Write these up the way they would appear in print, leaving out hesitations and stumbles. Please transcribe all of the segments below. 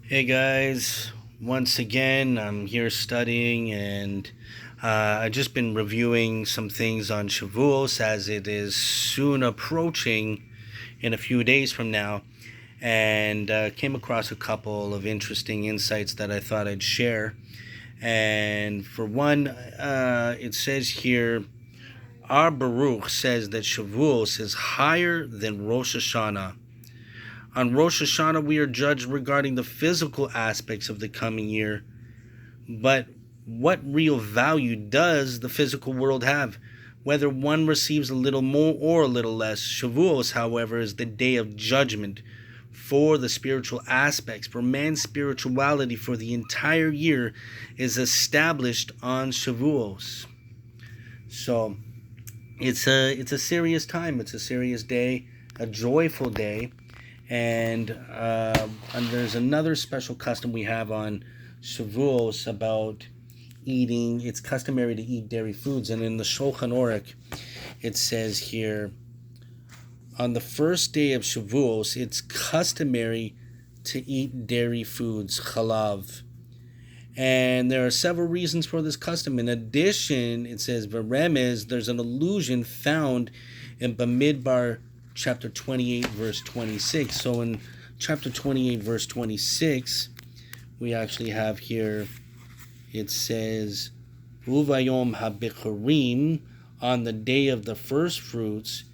Hey guys, once again, I'm here studying and I've just been reviewing some things on Shavuos as it is soon approaching in a few days from now, and came across a couple of interesting insights that I thought I'd share. And for one, it says here, our Baruch says that Shavuos is higher than Rosh Hashanah. On Rosh Hashanah, we are judged regarding the physical aspects of the coming year, but what real value does the physical world have? Whether one receives a little more or a little less, Shavuos, however, is the day of judgment for the spiritual aspects, for man's spirituality for the entire year is established on Shavuos. So it's a serious time. It's a serious day, a joyful day. And there's another special custom we have on Shavuos about eating. It's customary to eat dairy foods, and in the Shulchan Aruch, it says here, on the first day of Shavuos, it's customary to eat dairy foods, chalav. And there are several reasons for this custom. In addition, it says, Varemez, there's an allusion found in Bamidbar chapter 28, verse 26. So in chapter 28, verse 26, we actually have here, it says, Uvayom habichurim, on the day of the first fruits,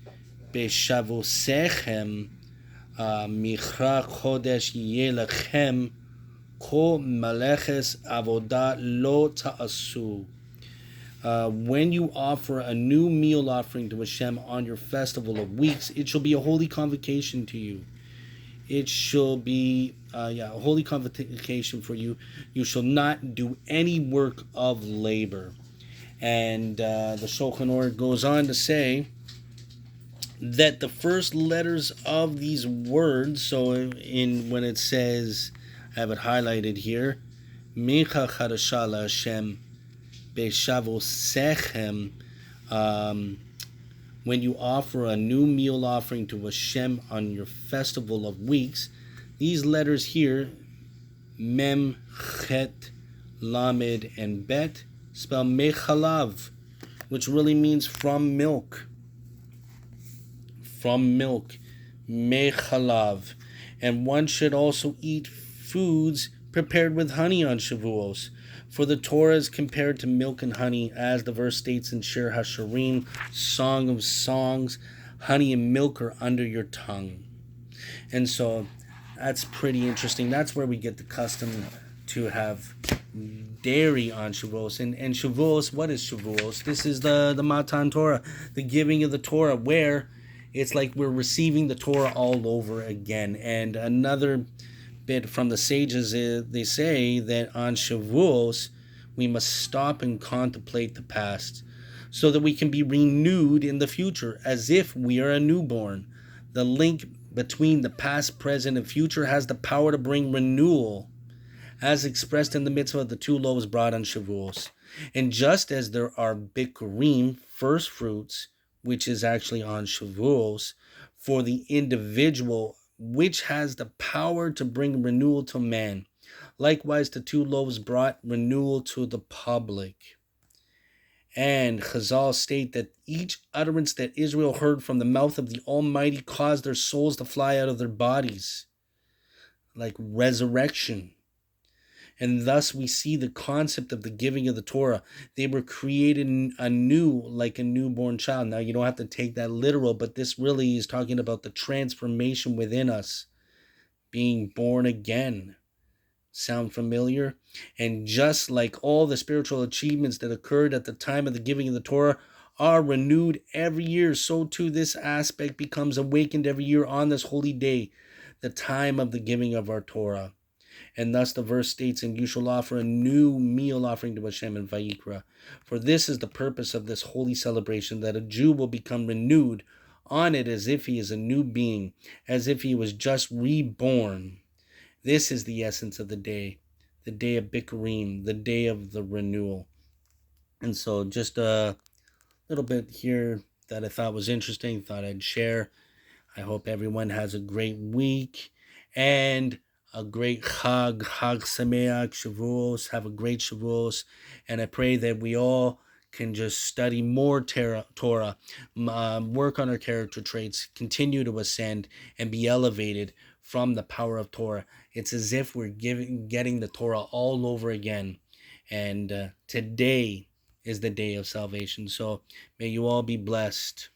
Beshavosechem, Michra Chodesh Yelachem, Ko maleches avodah lo ta'asu. When you offer a new meal offering to Hashem on your festival of weeks, it shall be a holy convocation to you. It shall be a holy convocation for you. You shall not do any work of labor. And the Shulchan Aruch goes on to say that the first letters of these words, so in when it says, I have it highlighted here, Mincha Chadashah Hashem Beshavosechem, when you offer a new meal offering to Hashem on your festival of weeks, these letters here, Mem, Chet, Lamed, and Bet, spell Mechalav, which really means from milk. From milk, Mechalav. And one should also eat foods prepared with honey on Shavuos. For the Torah is compared to milk and honey, as the verse states in Shir HaShirim, Song of Songs, honey and milk are under your tongue. And so that's pretty interesting. That's where we get the custom to have dairy on Shavuos. And Shavuos, what is Shavuos? This is the Matan Torah, the giving of the Torah, where it's like we're receiving the Torah all over again. And another bit from the sages, they say that on Shavuos, we must stop and contemplate the past so that we can be renewed in the future as if we are a newborn. The link between the past, present, and future has the power to bring renewal, as expressed in the mitzvah of the two loaves brought on Shavuos. And just as there are bikurim, first fruits, which is actually on Shavuos, for the individual, which has the power to bring renewal to man. Likewise, the two loaves brought renewal to the public. And Chazal state that each utterance that Israel heard from the mouth of the Almighty caused their souls to fly out of their bodies, like resurrection. And thus we see the concept of the giving of the Torah. They were created anew like a newborn child. Now, you don't have to take that literal, but this really is talking about the transformation within us, being born again. Sound familiar? And just like all the spiritual achievements that occurred at the time of the giving of the Torah are renewed every year, so too this aspect becomes awakened every year on this holy day, the time of the giving of our Torah. And thus the verse states, and you shall offer a new meal offering to Hashem in Vayikra. For this is the purpose of this holy celebration, that a Jew will become renewed on it as if he is a new being, as if he was just reborn. This is the essence of the day of Bikurim, the day of the renewal. And so just a little bit here that I thought was interesting, thought I'd share. I hope everyone has a great week. And a great Chag Sameach, Shavuos. Have a great Shavuos. And I pray that we all can just study more Torah, work on our character traits, continue to ascend, and be elevated from the power of Torah. It's as if we're getting the Torah all over again. And today is the day of salvation. So may you all be blessed.